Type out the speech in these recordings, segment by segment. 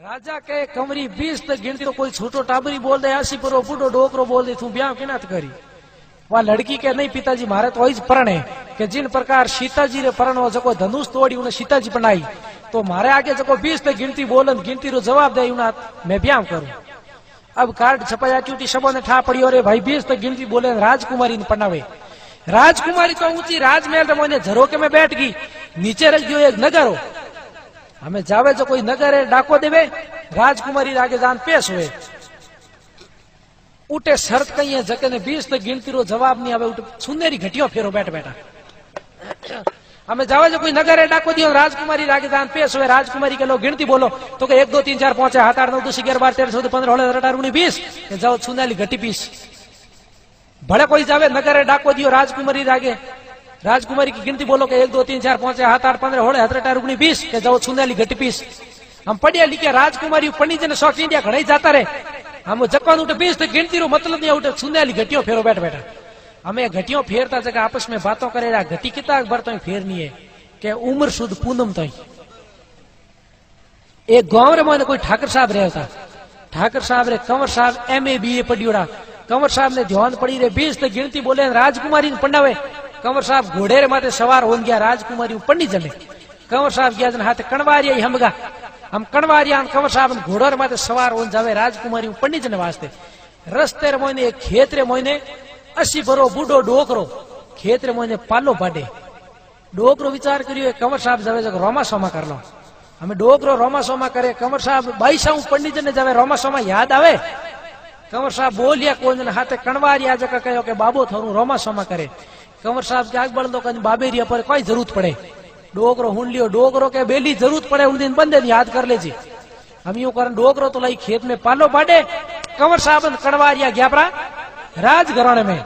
राजा के कंवरी 20 तक गिनती तो कोई छोटो टाबरी बोल दे 80 पर बूढ़ो डोकरो बोल दे तू ब्याह के नाथ करी। वहां लड़की के नहीं पिताजी मारे तो वही परण है कि जिन प्रकार सीताजी रे परण हो जको धनुष तोड़ी उन्हें सीताजी बनाई तो मारे आगे जको 20 तक गिनती बोलन गिनती रो जवाब दे उन्हें मैं ब्याह करूं। अब कार्ड छपाया क्योंकि सबों ने ठा पड़ी और भाई 20 तक गिनती बोले राजकुमारी ने पढ़ावे। राजकुमारी तो ऊंची राजमहल रे मोने झरोके में बैठ गई। नीचे रख दियो एक नगर हो हमें जावे जो कोई नगर है डाको देवे राजकुमारी आगे जान पेश हुए उठे शर्त कही है जके ने 20 तक गिनती रो जवाब नहीं आवे उठे सुनेरी घटियो फेरो बैठ बैठा हमें जावे जो कोई नगर है डाको दियो राजकुमारी आगे जान पेश हुए। राजकुमारी के लोग गिनती बोलो तो के 1 2 3 4 5 7 8 9 10 11 12 13 14 15 16 17 18 19 20 जाओ सुनेली घटी पीस भले कोई जावे नगर है डाको दियो राजकुमारी आगे राजकुमारी की गिनती बोलो के 1 2 3 4 5 7 8 15 16 17 18 19 20 के जाओ सुनेली घटी पीस। हम पढ़िया लिखे राजकुमारी पढ़ी जने शौक इंडिया घड़ाई जाता रहे हम जकवान उठे 20 तक गिनती रो मतलब नहीं उठे सुनेली घटियों फेरो बैठ बैठा हमें घटियों फेरता जगह आपस में बातों करे घटी कितना भर तो फेरनी है कि उम्र शुद्ध पूनम तो एक गांव रे मोने कोई ठाकर साहब रहा था। ठाकर साहब रे कंवर साहब MA BA पढ़ियोड़ा कंवर साहब ने ध्यान पड़ी रे 20 तक गिनती बोले राजकुमारी ने पढ़ावे। कंवर साहब घोड़े रे माथे सवार हो गया राजकुमारी पढ़नी जने कंवर साहब गया जन हाथ कणवारिया हमगा हम कणवारिया कंवर साहब घोड़ो रे माथे सवार हो जावे राजकुमारी पढ़नी जने वास्ते रस्ते रे मोने एक खेत रे मोने 80 बरो बूढ़ो डोकरो खेत रे मोने पालो बाडे डोकरो विचार करियो कंवर साहब जावे जग रोमा सोमा कर लो हमें डोकरो रोमा सोमा करे कंवर साहब 22 पढ़नी जने जावे रोमा सोमा याद आवे कंवर साहब बोलिया कोन हाथे कणवारिया जग कहो के बाबो थोरू रोमा सोमा करे कंवर साहब के आग बढ़ो कहीं बाबेरिया पर कोई जरूरत पड़े डोकरो हुन लियो डोकरो के बेली जरूरत पड़े उन दिन बंदे याद कर ले जी हम यूं कर डोकरो तो लाई खेत में पालो बाडे कंवर साहब कणवारिया गया परा राजघराने में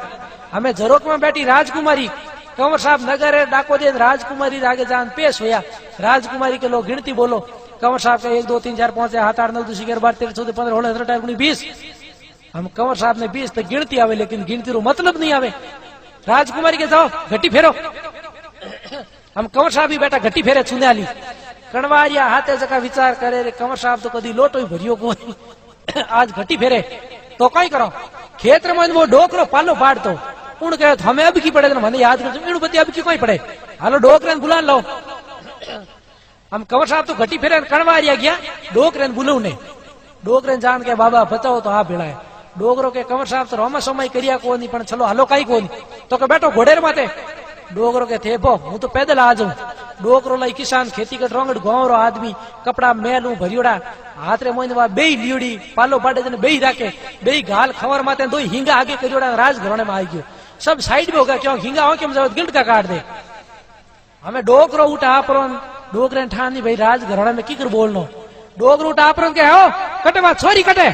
हमें झरोक में बैठी राजकुमारी कंवर साहब नगर डाको दे राजकुमारी आगे जान पेश होया। राजकुमारी के लोग गिनती बोलो कंवर साहब के 1 2 3 4 5 7 8 9 10 11 12 13 14 15 16 17 18 19 20 हम कंवर साहब ने 20 तक गिनती आवे लेकिन गिनती रो मतलब नहीं आवे। राजकुमारी के जाओ घटी फेरो हम कंवर साहब भी बेटा घटी फेरे छुने आली कणवारिया हाथे जका विचार करे रे कंवर साहब तो कदी लोटो ही भरियो को आज घटी फेरे तो कई करो खेत में वो डोकरो पालो बाढ़ तो उन कहे हमें अब की पड़े मैंने याद कर बती अब की कोई पड़े हालो डोकरे बुला लो हम कंवर साहब तो घटी फेरे कणवारिया गया डोकरे बुलाऊ ने डोकरे जान के बाबा बचाओ तो आप भेड़ा डोकरो के कंवर साहब तो रोमा सोमाई करिया को नहीं चलो हालो कई को नहीं तो के बैठो घोड़े माते डोकरो के थे हूं तो पैदल आ जाऊं डोकरो लाई किसान खेती कर रोंगड़ गांव रो आदमी कपड़ा मेलू भरियोड़ा हाथ रे मोइन वा बेई लियोड़ी पालो बाडे जने बेई राखे बेई गाल खवर माते दो हिंगा आगे करियोड़ा राज घराने में आ गयो सब साइड में होगा क्यों हिंगा हो के जरूरत गिल्ट का काट दे हमें डोकरो उठा आपरन डोकरे ठानी भाई राज घराने में किकर बोलनो डोकरो उठा आपरन के हो कटे वा छोरी कटे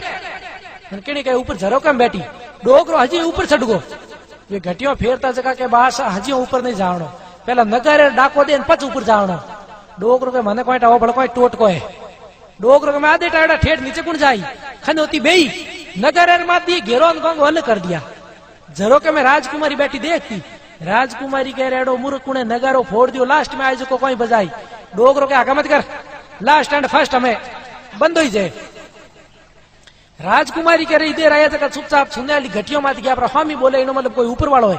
केनी के ऊपर झरोका में बैठी डोकरो हजी ऊपर चढ़ गो ये घटियों फेरता जगह के बास हजी ऊपर नहीं जावनो पहला नगर डाको दे पच ऊपर जावनो डोकरो के मने कोई टाओ बड़ कोई टोट को है डोकरो के में आधे टाड़ा ठेठ नीचे कुण जाई खनोती बेई नगर मात दी घेरो गंग हल कर दिया झरोके में राजकुमारी बैठी देखती राजकुमारी के रेडो मुरकुणे नगारो फोड़ दियो लास्ट में आज को कोई बजाई डोकरो के आगे मत कर लास्ट एंड फर्स्ट हमें बंद हो जाए। राजकुमारी के रही दे रहा है चुपचाप सुनने वाली घटियों मात गया स्वामी बोले इनो मतलब कोई ऊपर वालों है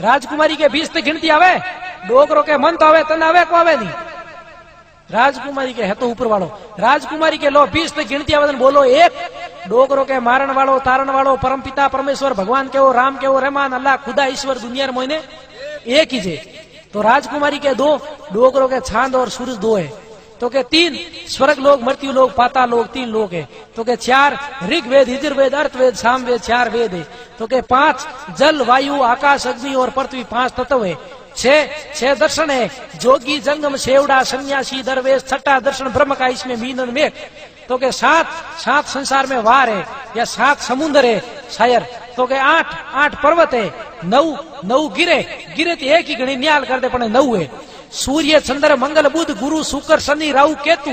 राजकुमारी के 20 तक गिनती आवे डोकरो के मन तो आवे तन आवे को आवे नहीं राजकुमारी के है तो ऊपर वालों राजकुमारी के लो 20 तक गिनती आवे बोलो एक डोकरो के मारण वालों तारण वालों परम पिता परमेश्वर भगवान के हो राम के हो रहमान अल्लाह खुदा ईश्वर दुनिया मोइने एक ही जे तो राजकुमारी के 2 डोकरो के चांद और सूरज 2 है तो के 3 स्वर्ग लोग मृत्यु लोग पाताल लोग 3 लोग है तो के 4 ऋग्वेद यजुर्वेद अर्थवेद सामवेद 4 वेद है तो के 5 जल वायु आकाश अग्नि और पृथ्वी 5 तत्व है 6 दर्शन है जोगी जंगम सेवड़ा सन्यासी दरवेश 6ठा दर्शन ब्रह्म का इसमें मीन मेघ तो के 7 संसार में वार है या 7 समुद्र है शायर तो के 8 पर्वत है 9 गिरे तो एक ही गणी न्याल कर दे पड़े 9 है सूर्य चंद्र मंगल बुध गुरु शुक्र शनि राहु केतु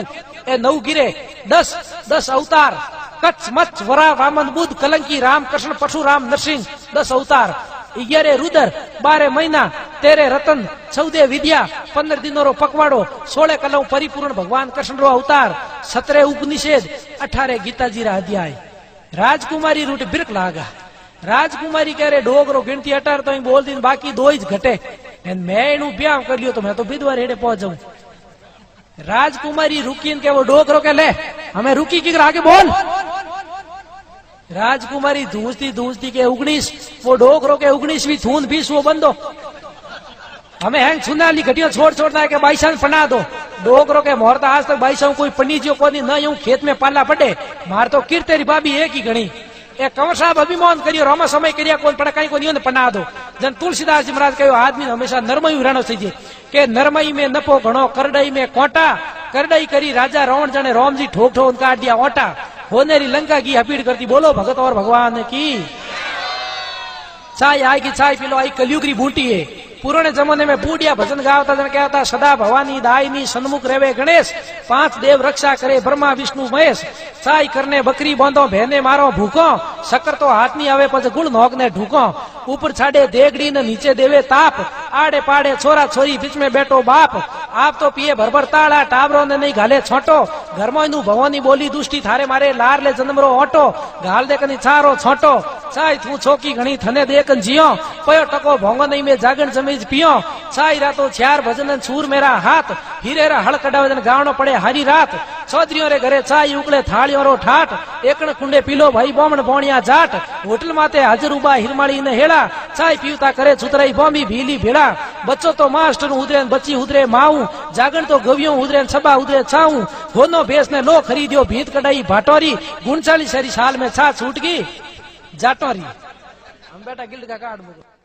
ए 9 गिरे 10 अवतार कच्छ मच्छ वरा वामन बुध कलंकी राम कृष्ण परशुराम नरसिंह 10 अवतार 11 रुदर 12 महीना 13 रतन 14 विद्या 15 दिनों रो पकवाड़ो 16 कलौ परिपूर्ण भगवान कृष्ण रो अवतार 17 उपनिषेध 18 गीताजी रा अध्याय राजकुमारी रूट बिरक लागा राजकुमारी कह रहे डोगरो गिनती 18 तो बोल दी बाकी 2 ही घटे मैं एनु ब्याह कर लियो तो मैं तो विधवा रेड़े पहुंच जाऊं राजकुमारी रुकी के वो डोगरो के ले हमें रुकी की आगे बोल राजकुमारी धूंसती के 19 वो डोगरो के 19वीं थून 20 वो बंदो हमें हैंग सुनाली घटिया छोड़ना है कि बाईसा पना दो डोगरो के मोरता आज तक बाईसा कोई पनीजियो को न यूं खेत में पाला पड़े मार तो कीर्तेरी भाभी एक ही गणी एक कंवर साहब अभिमान करियो रोमा समय करिया कोई पड़काई को नहीं पना दो जन तुलसीदास जी महाराज कहो आदमी हमेशा नरमई रहनो चाहिए के नरमई में नपो घणो करडई में कोटा करडई करी राजा रावण जने राम जी ठोक ठोक काट दिया ओटा होनेरी लंका की अपील करती बोलो भगत और भगवान की चाय आई की चाय पी लो आई कलयुग री बूटी है पुराने जमाने में बूढ़िया भजन गावता जन कहता सदा भवानी दायनी सन्मुख रेवे गणेश 5 देव रक्षा करे ब्रह्मा विष्णु महेश चाय करने बकरी बांधो भेने मारो भूखो शक्कर तो हाथ नहीं आवे पछ गुड़ नोक ने ढूको ऊपर छाड़े देगड़ी ने नीचे देवे ताप आड़े पाड़े छोरा छोरी बीच में बैठो बाप आप तो पिए भरभर ताड़ा टाबरो ने नहीं घाले छोटो घर में भवानी बोली दुष्टी थारे मारे लार ले जन्मरो ऑटो घाल दे कनी छारो छोटो चाय तू छोकी घणी थने देखन जियो पयो टको भोंगो नहीं में जागन जमीज पियो चाय रातो 4 भजन छूर मेरा हाथ हीरेरा हड़ कडावे गावनो पड़े हरी रात चौधरीओ रे घरे चाय उकले थाळियो रो ठाट एकण कुंडे पीलो भाई बोमण बोणिया जाट होटल माते हाजर उबा हिरमाड़ी ने हेड़ा चाय पीवता करे छुतराई बॉम्बी भीली भेड़ा बच्चो तो मास्टर उधरे बच्ची उधरे माऊ जागण तो गवियो उधरे सबा उधरे छाऊ होनो भेस ने लो खरीदियो भीत कडाई भाटोरी 39 साल में छा छूट गई जाटोरी हम बेटा गिल्ड का कार्ड